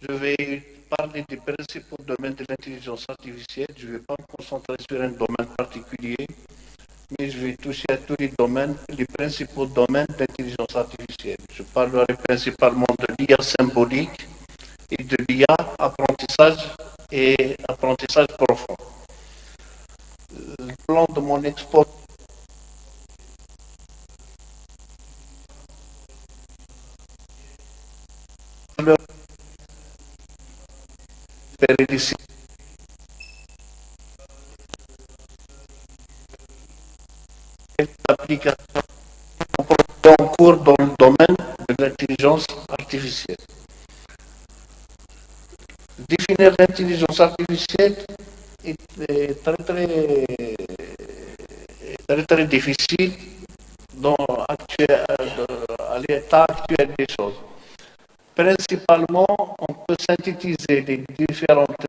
Je vais parler des principaux domaines de l'intelligence artificielle. Je ne vais pas me concentrer sur un domaine particulier, mais je vais toucher à tous les domaines, les principaux domaines de l'intelligence artificielle. Je parlerai principalement de l'IA symbolique et de l'IA apprentissage et apprentissage profond. Le plan de mon expo d'application en cours dans le domaine de l'intelligence artificielle. Définir l'intelligence artificielle est très difficile à l'état actuel des choses. Principalement, on peut synthétiser les différentes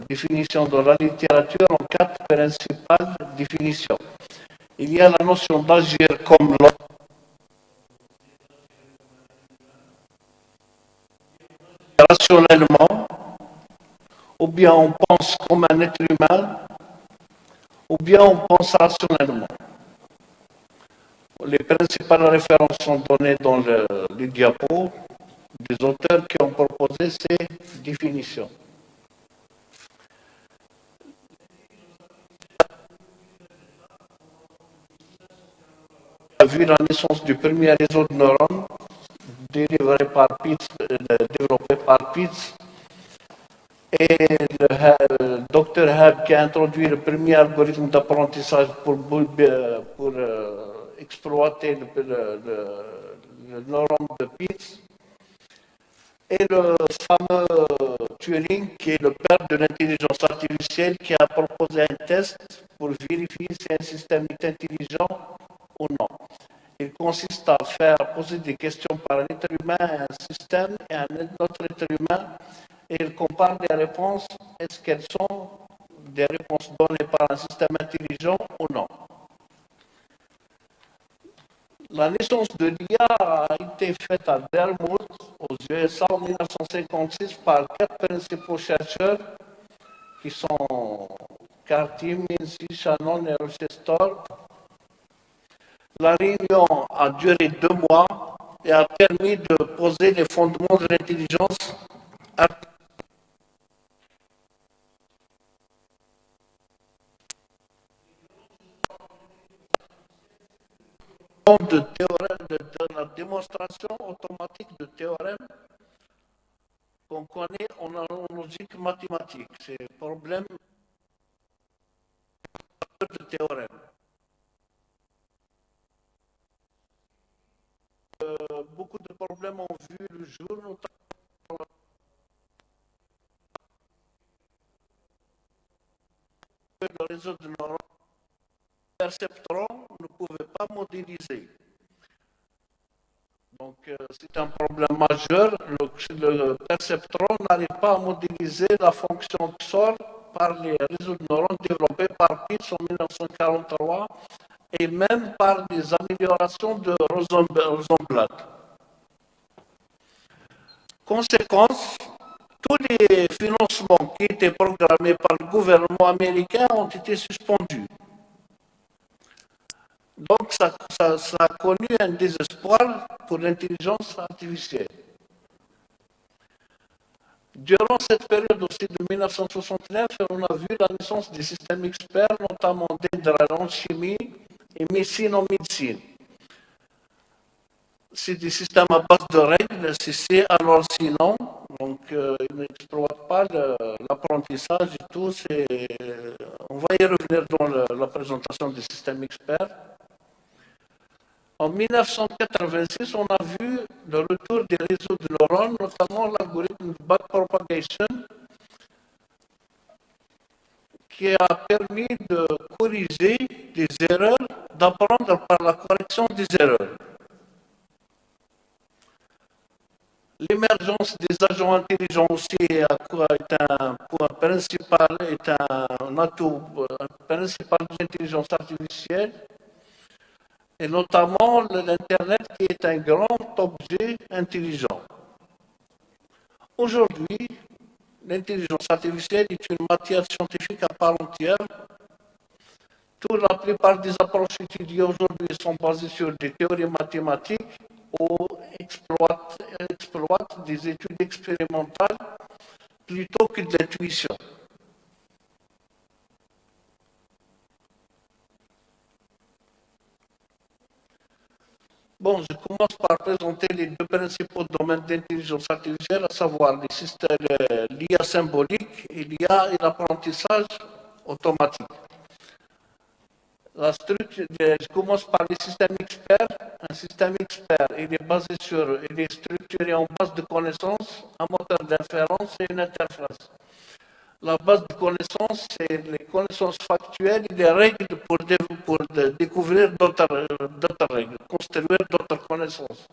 définitions de la littérature en quatre principales définitions. Il y a la notion d'agir comme l'homme, rationnellement, ou bien on pense comme un être humain, ou bien on pense rationnellement. Les principales références sont données dans les diapos des auteurs qui ont proposé ces définitions. On a vu la naissance du premier réseau de neurones développé par Pitts, et le docteur Hebb qui a introduit le premier algorithme d'apprentissage pour exploiter le neurone de Pitts, et le fameux Turing qui est le père de l'intelligence artificielle qui a proposé un test pour vérifier si un système est intelligent ou non. Il consiste à faire poser des questions par un être humain à un système et à un autre être humain, et il compare les réponses. Est-ce qu'elles sont des réponses données par un système intelligent ou non? La naissance de l'IA a été faite à Dartmouth, aux USA, en 1956 par quatre principaux chercheurs qui sont Carty, Mincy, Shannon et Rochester. La réunion a duré 2 mois et a permis de poser les fondements de l'intelligence artificielle. De la démonstration automatique de théorèmes qu'on connaît en logique mathématique. C'est le problème de théorème. Beaucoup de problèmes ont vu le jour, notamment le réseau de neurones perceptron ne pouvait pas modéliser. Donc, c'est un problème majeur. Le perceptron n'arrive pas à modéliser la fonction XOR par les réseaux de neurones développés par Pitts en 1943 et même par les améliorations de Rosenblatt. Conséquence, tous les financements qui étaient programmés par le gouvernement américain ont été suspendus. Donc, ça a connu un désespoir pour l'intelligence artificielle. Durant cette période aussi de 1969, on a vu la naissance des systèmes experts, notamment Dendral en chimie et Messine en médecine. C'est des systèmes à base de règles, si c'est alors sinon, donc ils n'exploitent pas l'apprentissage et tout. On va y revenir dans la présentation des systèmes experts. En 1986, on a vu le retour des réseaux de neurones, notamment l'algorithme de backpropagation, qui a permis de corriger des erreurs, d'apprendre par la correction des erreurs. L'émergence des agents intelligents aussi est un point principal, est un atout principal de l'intelligence artificielle, et notamment l'Internet qui est un grand objet intelligent. Aujourd'hui, l'intelligence artificielle est une matière scientifique à part entière. La plupart des approches étudiées aujourd'hui sont basées sur des théories mathématiques ou exploitent des études expérimentales plutôt que de l'intuition. Bon, je commence par présenter les deux principaux domaines d'intelligence artificielle, à savoir les systèmes l'IA symbolique et l'IA et l'apprentissage automatique. Je commence par les systèmes experts. Un système expert, il est structuré en base de connaissances, un moteur d'inférence et une interface. La base de connaissances, c'est les connaissances factuelles et les règles pour découvrir d'autres règles, construire d'autres connaissances.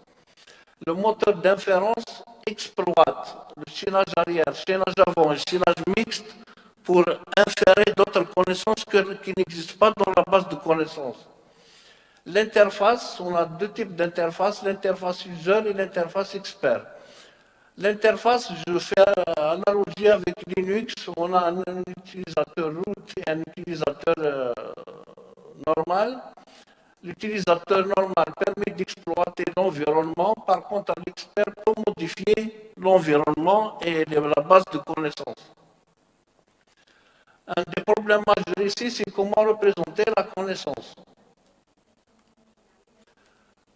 Le moteur d'inférence exploite le chaînage arrière, le chaînage avant et le chaînage mixte pour inférer d'autres connaissances qui n'existent pas dans la base de connaissances. L'interface, on a deux types d'interface, l'interface user et l'interface expert. L'interface, je fais analogie avec Linux, on a un utilisateur root et un utilisateur normal. L'utilisateur normal permet d'exploiter l'environnement, par contre l'expert peut modifier l'environnement et la base de connaissances. Un des problèmes majeurs ici, c'est comment représenter la connaissance.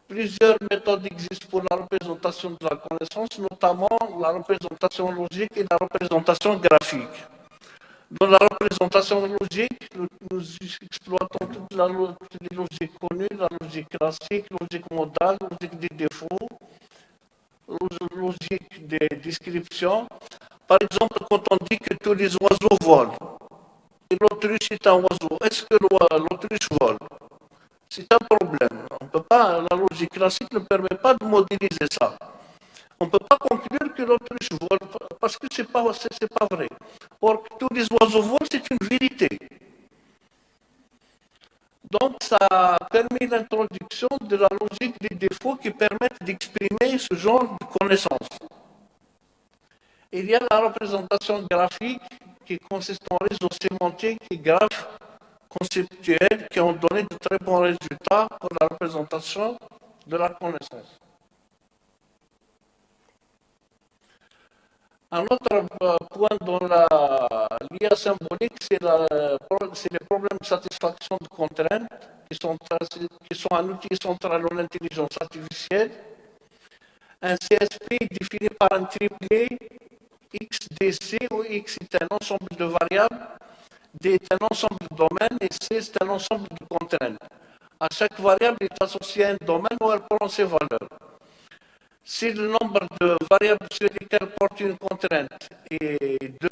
Plusieurs méthodes existent pour la représentation de la connaissance, notamment la représentation logique et la représentation graphique. Dans la représentation logique, nous exploitons toutes les logiques connues, la logique classique, logique modale, logique des défauts, logique des descriptions. Par exemple, quand on dit que tous les oiseaux volent, et l'autruche est un oiseau, est-ce que l'autruche vole? C'est un problème. On peut pas, la logique classique ne permet pas de modéliser ça. On ne peut pas conclure que l'autruche vole parce que ce n'est pas vrai. Or, que tous les oiseaux volent, c'est une vérité. Donc, ça a permis l'introduction de la logique des défauts qui permettent d'exprimer ce genre de connaissances. Il y a la représentation graphique qui consiste en réseaux sémantiques et graphes conceptuels qui ont donné de très bons résultats pour la représentation de la connaissance. Un autre point dans l'IA symbolique, c'est les problèmes de satisfaction de contraintes qui sont un outil central en intelligence artificielle. Un CSP est défini par un triplet XDC où X est un ensemble de variables, D est un ensemble de domaines et C est un ensemble de contraintes. À chaque variable est associée à un domaine où elle prend ses valeurs. Si le nombre de variables sur lesquelles porte une contrainte est 2,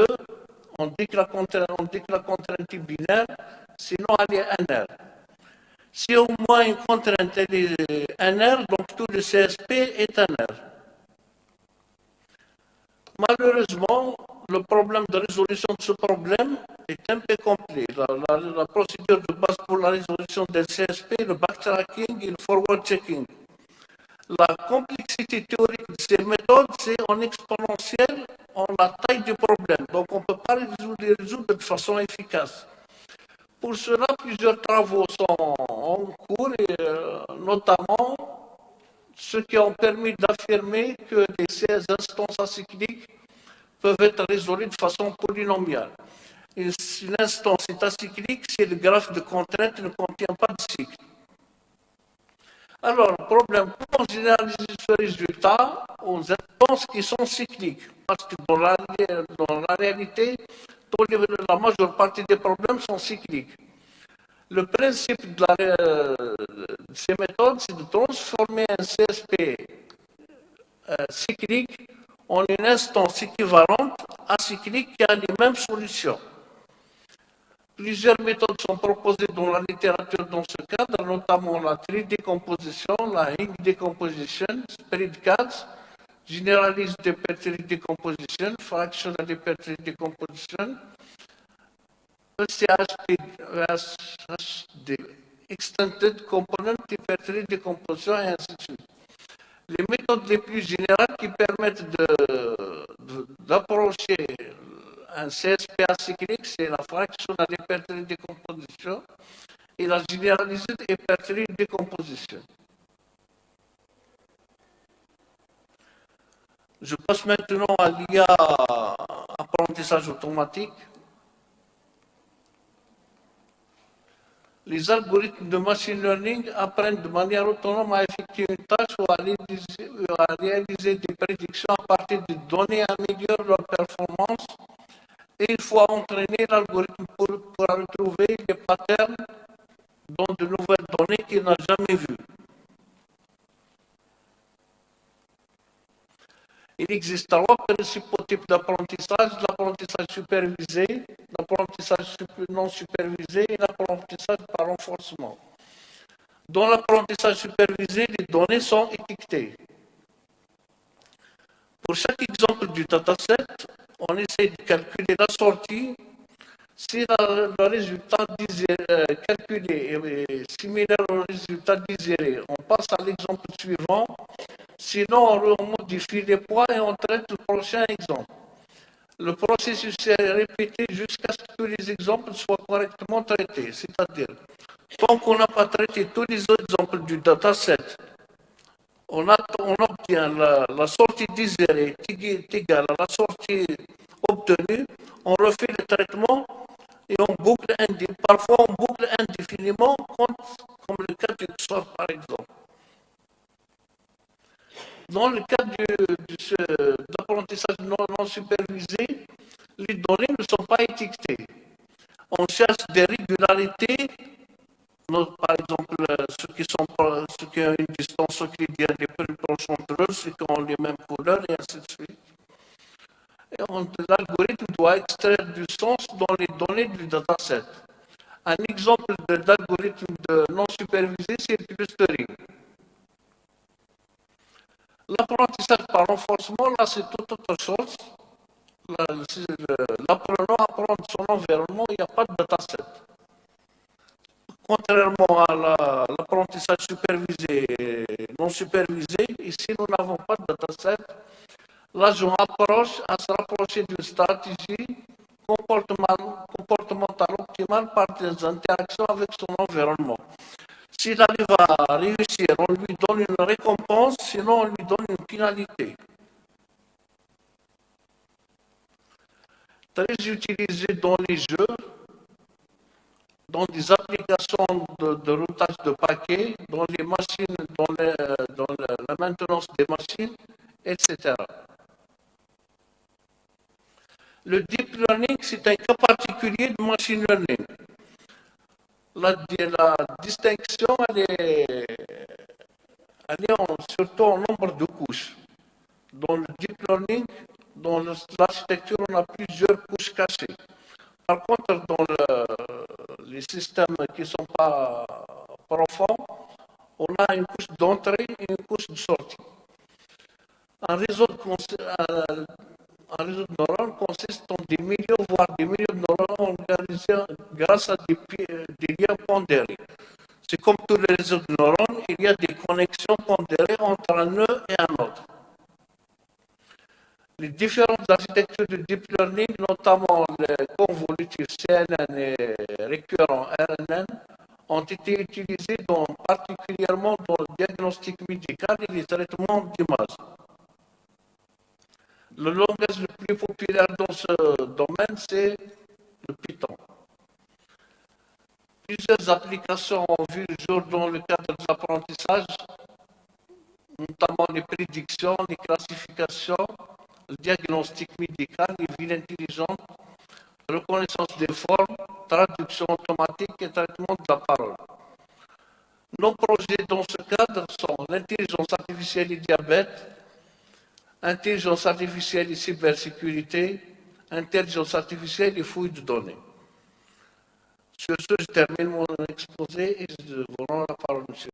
on dit que la contrainte est binaire, sinon elle est NR. Si au moins une contrainte est NR, donc tout le CSP est NR. Malheureusement, le problème de résolution de ce problème est un peu complet. La procédure de base pour la résolution des CSP, le backtracking et le forward checking. La complexité théorique de ces méthodes, c'est en exponentielle en la taille du problème. Donc, on ne peut pas les résoudre de façon efficace. Pour cela, plusieurs travaux sont en cours, et notamment ceux qui ont permis d'affirmer que ces instances acycliques peuvent être résolues de façon polynomiale. Une instance est acyclique si le graphe de contrainte ne contient pas de cycle. Alors, le problème, comment généraliser ce résultat aux instances qui sont cycliques? Parce que dans la réalité, la majeure partie des problèmes sont cycliques. Le principe de ces méthodes, c'est de transformer un CSP cyclique en une instance équivalente acyclique qui a les mêmes solutions. Plusieurs méthodes sont proposées dans la littérature dans ce cadre, notamment la tri-décomposition, la ring decomposition, spread cats, generalized hypertree decomposition, fractional hypertree decomposition, ECHD, extended component hypertree decomposition, et ainsi de suite. Les méthodes les plus générales qui permettent d'approcher un CSP acyclique, c'est la fractionnelle hypertrophique décomposition et la généralisée hypertrophique décomposition. Je passe maintenant à l'IA apprentissage automatique. Les algorithmes de machine learning apprennent de manière autonome à effectuer une tâche ou à réaliser des prédictions à partir de données améliorent leur performance et il faut entraîner l'algorithme pour retrouver des patterns dans de nouvelles données qu'il n'a jamais vues. Il existe trois principaux types d'apprentissage, l'apprentissage supervisé, l'apprentissage non supervisé et l'apprentissage par renforcement. Dans l'apprentissage supervisé, les données sont étiquetées. Pour chaque exemple du dataset, on essaie de calculer la sortie. Si le résultat calculé est similaire au résultat désiré, on passe à l'exemple suivant. Sinon, on modifie les poids et on traite le prochain exemple. Le processus est répété jusqu'à ce que les exemples soient correctement traités. C'est-à-dire, tant qu'on n'a pas traité tous les exemples du dataset, on obtient la sortie désirée est égale à la sortie obtenue, on refait le traitement et on boucle parfois on boucle indéfiniment, comme le cas du XOR par exemple. Dans le cas d'apprentissage non supervisé, les données ne sont pas étiquetées. On cherche des régularités, par exemple ceux qui ont une distance euclidienne les plus proches entre eux, ceux qui ont les mêmes couleurs, et ainsi de suite. L'algorithme doit extraire du sens dans les données du dataset. Un exemple d'algorithme non supervisé, c'est le clustering. L'apprentissage par renforcement, là, c'est toute autre chose. L'apprenant apprend son environnement, il n'y a pas de dataset. Contrairement à l'apprentissage supervisé et non supervisé, ici, nous n'avons pas de dataset. L'agent approche à se rapprocher d'une stratégie comportementale optimale par des interactions avec son environnement. S'il arrive à réussir, on lui donne une récompense, sinon on lui donne une pénalité. Très utilisé dans les jeux, dans des applications de routage de paquets, dans les machines, dans la maintenance des machines, etc. Le deep learning, c'est un cas particulier de machine learning. La distinction, elle est surtout en nombre de couches. Dans le deep learning, dans l'architecture, on a plusieurs couches cachées. Par contre, dans les systèmes qui ne sont pas profonds, on a une couche d'entrée et une couche de sortie. Un réseau de neurones consiste en des millions, voire des millions de neurones organisés grâce à des liens pondérés. C'est comme tous les réseaux de neurones, il y a des connexions pondérées entre un nœud et un autre. Les différentes architectures de deep learning, notamment les convolutifs CNN et récurrents RNN, ont été utilisées particulièrement dans le diagnostic médical et les traitements d'images. Le langage le plus populaire dans ce domaine, c'est le Python. Plusieurs applications ont vu le jour dans le cadre de l'apprentissage, notamment les prédictions, les classifications, le diagnostic médical, les villes intelligentes, reconnaissance des formes, traduction automatique et traitement de la parole. Nos projets dans ce cadre sont l'intelligence artificielle et diabète, intelligence artificielle et cybersécurité, intelligence artificielle et fouille de données. Sur ce, je termine mon exposé et je vous rends la parole, monsieur.